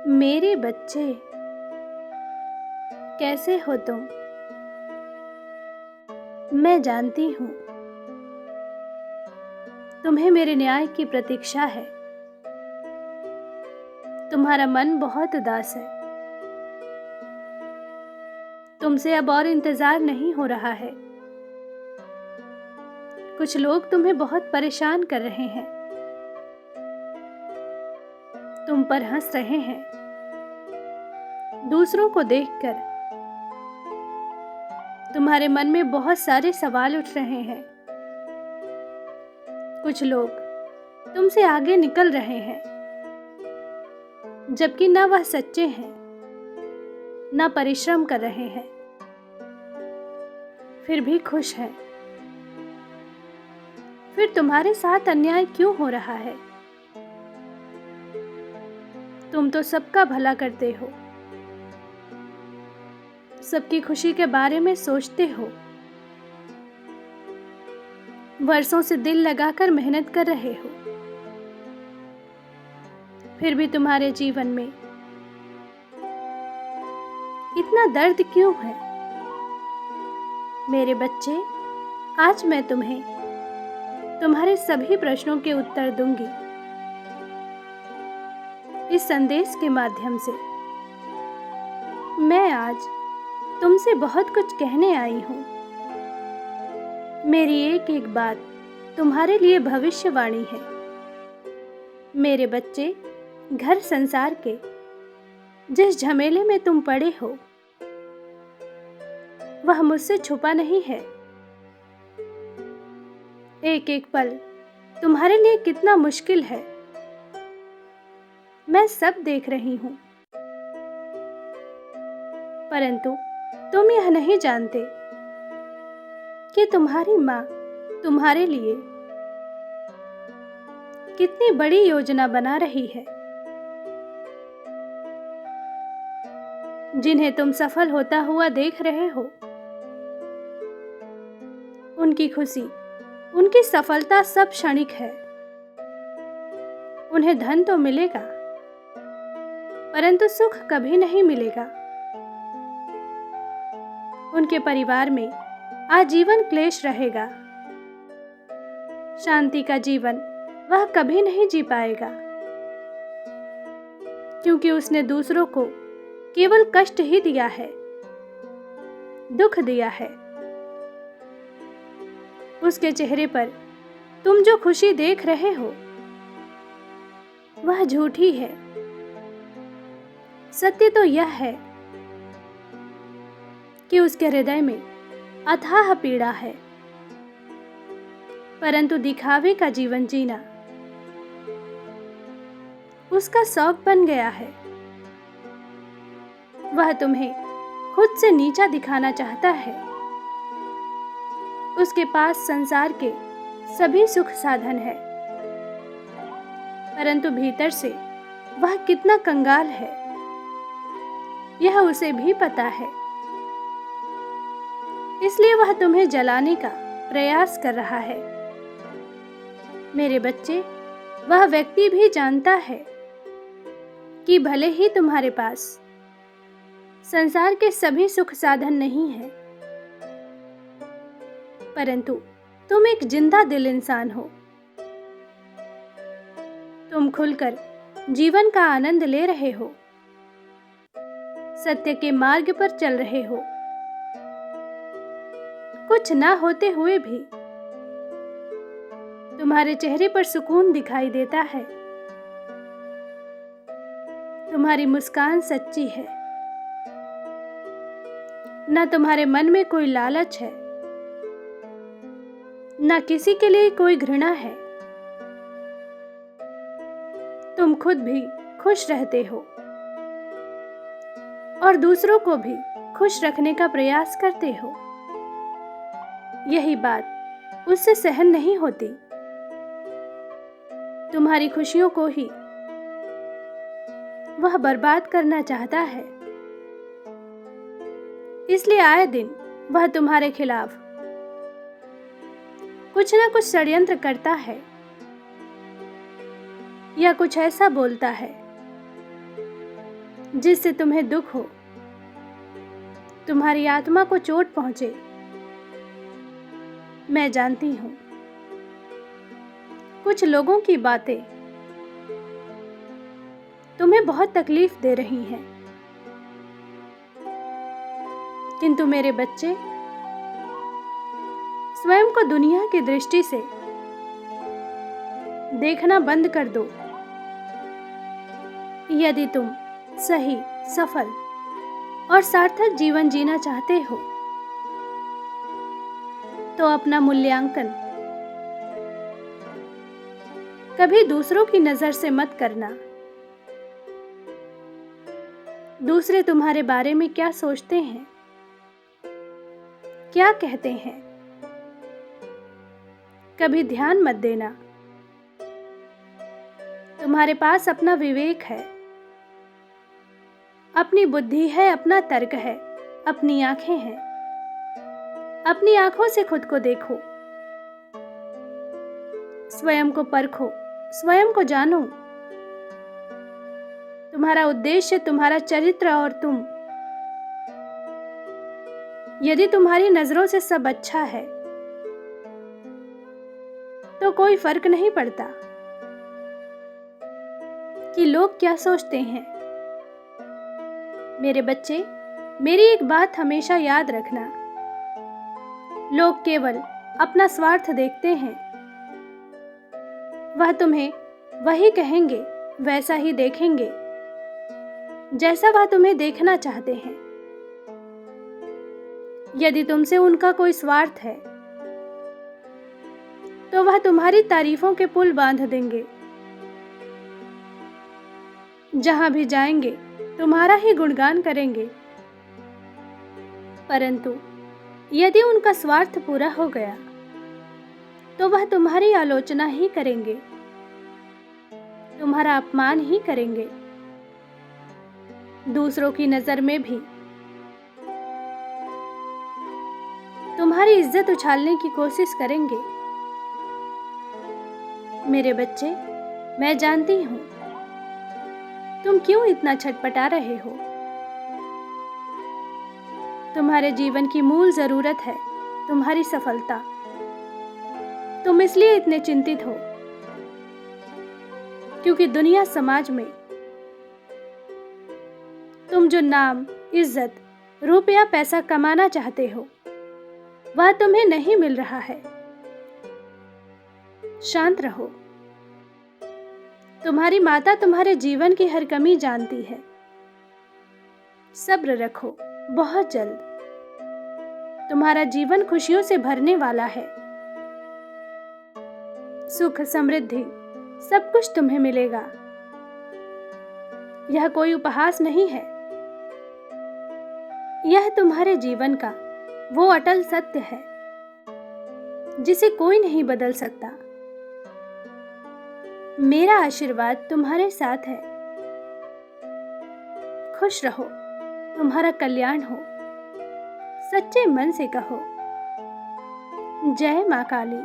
मेरे बच्चे, कैसे हो तुम? मैं जानती हूँ तुम्हें मेरे न्याय की प्रतीक्षा है। तुम्हारा मन बहुत उदास है। तुमसे अब और इंतजार नहीं हो रहा है। कुछ लोग तुम्हें बहुत परेशान कर रहे हैं, तुम पर हंस रहे हैं। दूसरों को देखकर तुम्हारे मन में बहुत सारे सवाल उठ रहे हैं। कुछ लोग तुमसे आगे निकल रहे हैं, जबकि न वह सच्चे हैं, न परिश्रम कर रहे हैं, फिर भी खुश हैं। फिर तुम्हारे साथ अन्याय क्यों हो रहा है? तुम तो सबका भला करते हो, सबकी खुशी के बारे में सोचते हो, वर्षों से दिल लगाकर मेहनत कर रहे हो, फिर भी तुम्हारे जीवन में इतना दर्द क्यों है? मेरे बच्चे, आज मैं तुम्हें तुम्हारे सभी प्रश्नों के उत्तर दूंगी। इस संदेश के माध्यम से मैं आज तुमसे बहुत कुछ कहने आई हूँ। मेरी एक एक बात तुम्हारे लिए भविष्यवाणी है। मेरे बच्चे, घर संसार के जिस झमेले में तुम पड़े हो, वह मुझसे छुपा नहीं है। एक एक पल तुम्हारे लिए कितना मुश्किल है, मैं सब देख रही हूँ। परंतु तुम यह नहीं जानते कि तुम्हारी माँ तुम्हारे लिए कितनी बड़ी योजना बना रही है। जिन्हें तुम सफल होता हुआ देख रहे हो, उनकी खुशी, उनकी सफलता सब क्षणिक है। उन्हें धन तो मिलेगा, परंतु सुख कभी नहीं मिलेगा। उनके परिवार में आजीवन क्लेश रहेगा। शांति का जीवन वह कभी नहीं जी पाएगा, क्योंकि उसने दूसरों को केवल कष्ट ही दिया है, दुख दिया है। उसके चेहरे पर तुम जो खुशी देख रहे हो, वह झूठी है। सत्य तो यह है कि उसके हृदय में अथाह पीड़ा है, परंतु दिखावे का जीवन जीना उसका शौक बन गया है। वह तुम्हें खुद से नीचा दिखाना चाहता है। उसके पास संसार के सभी सुख साधन है, परंतु भीतर से वह कितना कंगाल है, यह उसे भी पता है। इसलिए वह तुम्हें जलाने का प्रयास कर रहा है। मेरे बच्चे, वह व्यक्ति भी जानता है कि भले ही तुम्हारे पास संसार के सभी सुख साधन नहीं है, परंतु तुम एक जिंदा दिल इंसान हो। तुम खुलकर जीवन का आनंद ले रहे हो, सत्य के मार्ग पर चल रहे हो। कुछ ना होते हुए भी तुम्हारे चेहरे पर सुकून दिखाई देता है। तुम्हारी मुस्कान सच्ची है। न तुम्हारे मन में कोई लालच है, न किसी के लिए कोई घृणा है। तुम खुद भी खुश रहते हो और दूसरों को भी खुश रखने का प्रयास करते हो। यही बात उससे सहन नहीं होती। तुम्हारी खुशियों को ही वह बर्बाद करना चाहता है। इसलिए आए दिन वह तुम्हारे खिलाफ कुछ ना कुछ षड्यंत्र करता है, या कुछ ऐसा बोलता है जिससे तुम्हें दुख हो, तुम्हारी आत्मा को चोट पहुंचे। मैं जानती हूं कुछ लोगों की बातें तुम्हें बहुत तकलीफ दे रही हैं, किंतु मेरे बच्चे, स्वयं को दुनिया की दृष्टि से देखना बंद कर दो। यदि तुम सही, सफल और सार्थक जीवन जीना चाहते हो तो अपना मूल्यांकन कभी दूसरों की नजर से मत करना। दूसरे तुम्हारे बारे में क्या सोचते हैं, क्या कहते हैं, कभी ध्यान मत देना। तुम्हारे पास अपना विवेक है, अपनी बुद्धि है, अपना तर्क है, अपनी आंखें हैं। अपनी आंखों से खुद को देखो, स्वयं को परखो, स्वयं को जानो। तुम्हारा उद्देश्य, तुम्हारा चरित्र और तुम। यदि तुम्हारी नजरों से सब अच्छा है तो कोई फर्क नहीं पड़ता कि लोग क्या सोचते हैं। मेरे बच्चे, मेरी एक बात हमेशा याद रखना, लोग केवल अपना स्वार्थ देखते हैं। वह तुम्हें वही कहेंगे, वैसा ही देखेंगे जैसा वह तुम्हें देखना चाहते हैं। यदि तुमसे उनका कोई स्वार्थ है तो वह तुम्हारी तारीफों के पुल बांध देंगे। जहां भी जाएंगे तुम्हारा ही गुणगान करेंगे। परंतु यदि उनका स्वार्थ पूरा हो गया तो वह तुम्हारी आलोचना ही करेंगे, तुम्हारा अपमान ही करेंगे। दूसरों की नजर में भी तुम्हारी इज्जत उछालने की कोशिश करेंगे। मेरे बच्चे, मैं जानती हूं तुम क्यों इतना छटपटा रहे हो। तुम्हारे जीवन की मूल जरूरत है तुम्हारी सफलता। तुम इसलिए इतने चिंतित हो क्योंकि दुनिया, समाज में तुम जो नाम, इज्जत, रुपया, पैसा कमाना चाहते हो वह तुम्हें नहीं मिल रहा है। शांत रहो। तुम्हारी माता तुम्हारे जीवन की हर कमी जानती है। सब्र रखो, बहुत जल्द तुम्हारा जीवन खुशियों से भरने वाला है। सुख, समृद्धि, सब कुछ तुम्हें मिलेगा। यह कोई उपहास नहीं है, यह तुम्हारे जीवन का वो अटल सत्य है जिसे कोई नहीं बदल सकता। मेरा आशीर्वाद तुम्हारे साथ है। खुश रहो, तुम्हारा कल्याण हो। सच्चे मन से कहो, जय मां काली।